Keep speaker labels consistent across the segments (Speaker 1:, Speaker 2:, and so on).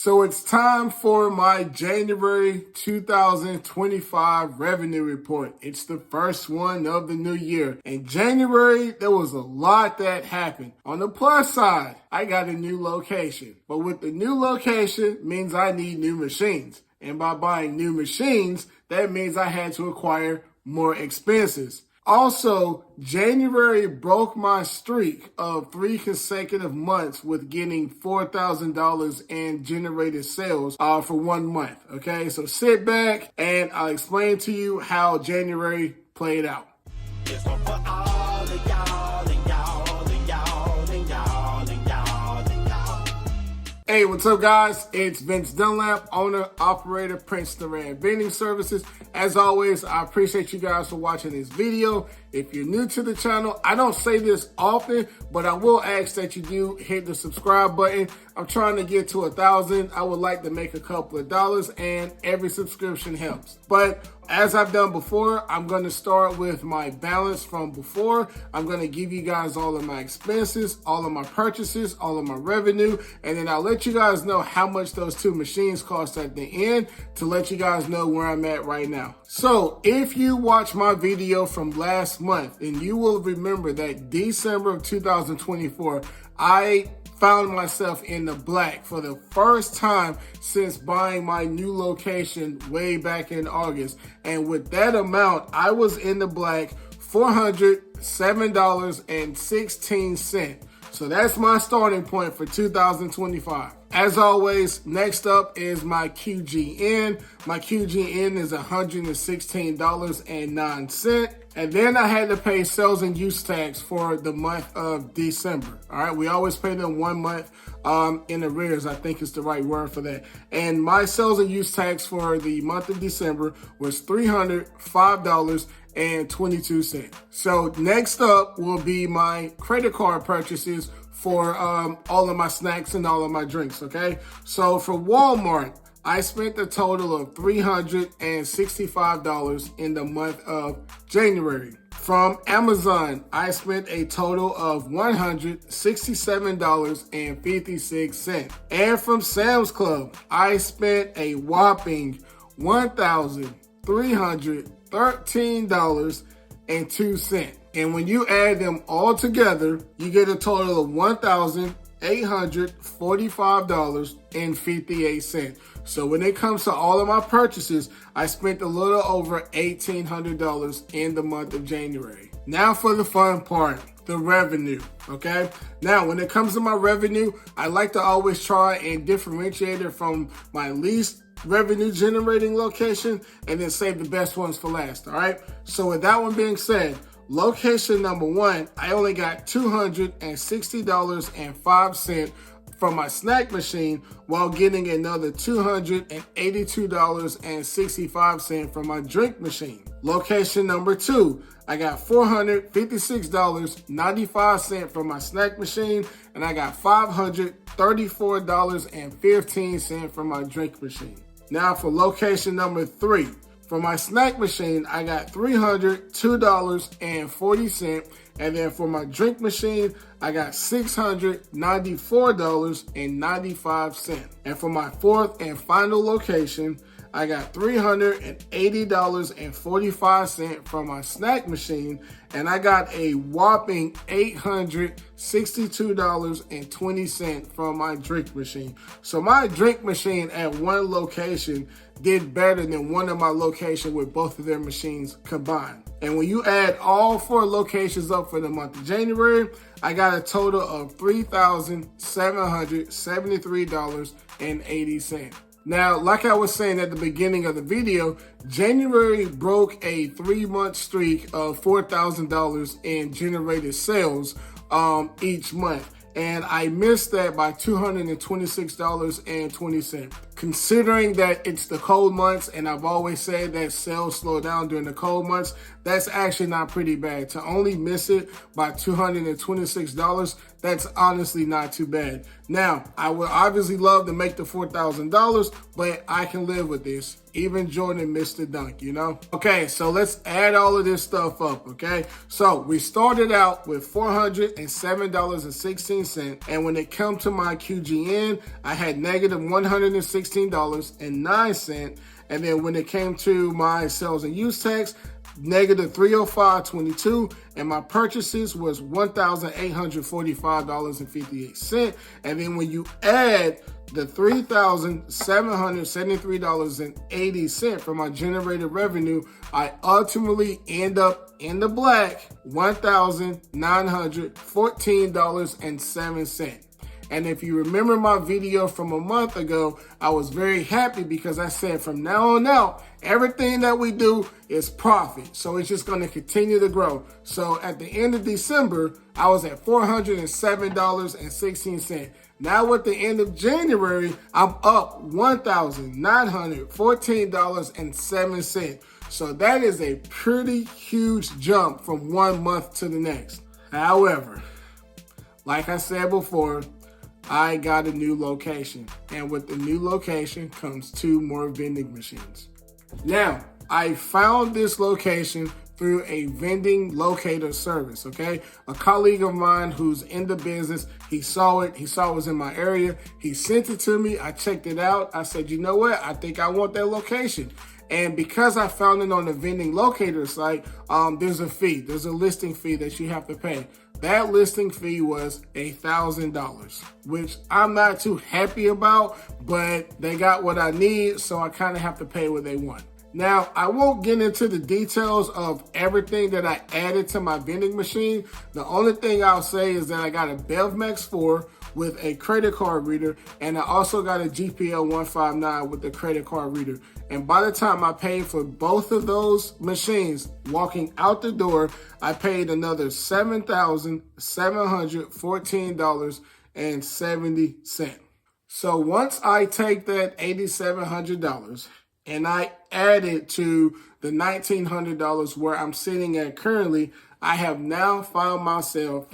Speaker 1: So it's time for my January 2025 revenue report. It's the first one of the new year. In January, there was a lot that happened. On the plus side, I got a new location. But with the new location means I need new machines. And by buying new machines, that means I had to acquire more expenses. Also, January broke my streak of 3 consecutive months with getting $4,000 in generated sales for 1 month. Okay, so sit back and I'll explain to you how January played out. This one for all of y'all and y'all and y'all and y'all and y'all and y'all. Hey, what's up, guys? It's Vince Dunlap, owner, operator, Princeton Vending Services. As always, I appreciate you guys for watching this video. If you're new to the channel, I don't say this often, but I will ask that you do hit the subscribe button. I'm trying to get to 1,000. I would like to make a couple of dollars, and every subscription helps. But as I've done before, I'm going to start with my balance from before. I'm going to give you guys all of my expenses, all of my purchases, all of my revenue, and then I'll let you guys know how much those 2 machines cost at the end to let you guys know where I'm at right now. So if you watch my video from last month, then you will remember that December of 2024, I found myself in the black for the first time since buying my new location way back in August. And with that amount, I was in the black $407.16. So that's my starting point for 2025. As always, next up is my QGN. My QGN is $116.09. And then I had to pay sales and use tax for the month of December. All right, we always pay them 1 month in arrears, I think is the right word for that. And my sales and use tax for the month of December was $305.22. So next up will be my credit card purchases for all of my snacks and all of my drinks, okay? So for Walmart, I spent a total of $365 in the month of January. From Amazon, I spent a total of $167.56. And from Sam's Club, I spent a whopping $1,313.02. And when you add them all together, you get a total of $1,845.58. So when it comes to all of my purchases, I spent a little over $1,800 in the month of January. Now for the fun part, the revenue, okay? Now, when it comes to my revenue, I like to always try and differentiate it from my least revenue generating location and then save the best ones for last, all right? So with that one being said, location number 1, I only got $260.05 from my snack machine while getting another $282.65 from my drink machine. Location number 2, I got $456.95 from my snack machine, and I got $534.15 from my drink machine. Now for location number 3, for my snack machine, I got $302.40. And then for my drink machine, I got $694.95. And for my 4th and final location, I got $380.45 from my snack machine, and I got a whopping $862.20 from my drink machine. So my drink machine at one location did better than one of my locations with both of their machines combined. And when you add all 4 locations up for the month of January, I got a total of $3,773.80. Now, like I was saying at the beginning of the video, January broke a 3-month streak of $4,000 in generated sales each month. And I missed that by $226.20. Considering that it's the cold months, and I've always said that sales slow down during the cold months, that's actually not pretty bad. To only miss it by $226, that's honestly not too bad. Now, I would obviously love to make the $4,000, but I can live with this. Even Jordan missed the dunk, you know? Okay, so let's add all of this stuff up, okay? So we started out with $407.16, and when it comes to my QGN, I had negative $116.09, and then when it came to my sales and use tax, negative $305.22, and my purchases was $1,845.58. And then when you add the $3,773.80 for my generated revenue, I ultimately end up in the black, $1,914.07. And if you remember my video from a month ago, I was very happy because I said from now on out, everything that we do is profit. So it's just going to continue to grow. So at the end of December, I was at $407.16. Now at the end of January, I'm up $1,914.07. So that is a pretty huge jump from one month to the next. However, like I said before, I got a new location, and with the new location comes 2 more vending machines. Now, I found this location through a vending locator service, okay? A colleague of mine who's in the business, he saw it was in my area. He sent it to me. I checked it out. I said, you know what? I think I want that location. And because I found it on the vending locator site, there's a listing fee that you have to pay. That listing fee was $1,000, which I'm not too happy about, but they got what I need, so I kind of have to pay what they want. Now, I won't get into the details of everything that I added to my vending machine. The only thing I'll say is that I got a BevMax 4 with a credit card reader, and I also got a GPL 159 with the credit card reader. And by the time I paid for both of those machines, walking out the door, I paid another $7,714.70. So once I take that $8,700 and I add it to the $1,900 where I'm sitting at currently, I have now found myself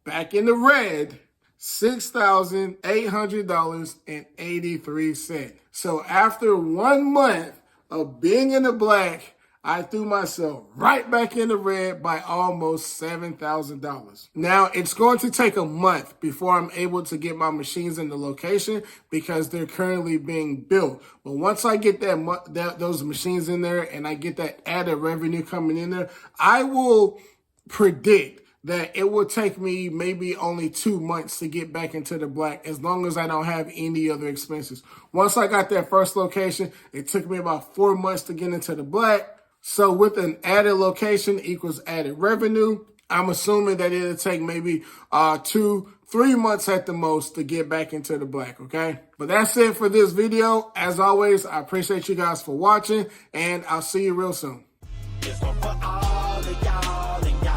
Speaker 1: back in the red, $6,800.83. So after 1 month of being in the black, I threw myself right back in the red by almost $7,000. Now, it's going to take a month before I'm able to get my machines in the location because they're currently being built. But once I get those machines in there and I get that added revenue coming in there, I will predict that it will take me maybe only 2 months to get back into the black as long as I don't have any other expenses. Once I got that first location, it took me about 4 months to get into the black. So with an added location equals added revenue, I'm assuming that it'll take maybe 2-3 months at the most to get back into the black, okay? But that's it for this video. As always, I appreciate you guys for watching, and I'll see you real soon. This one for all of y'all and y'all.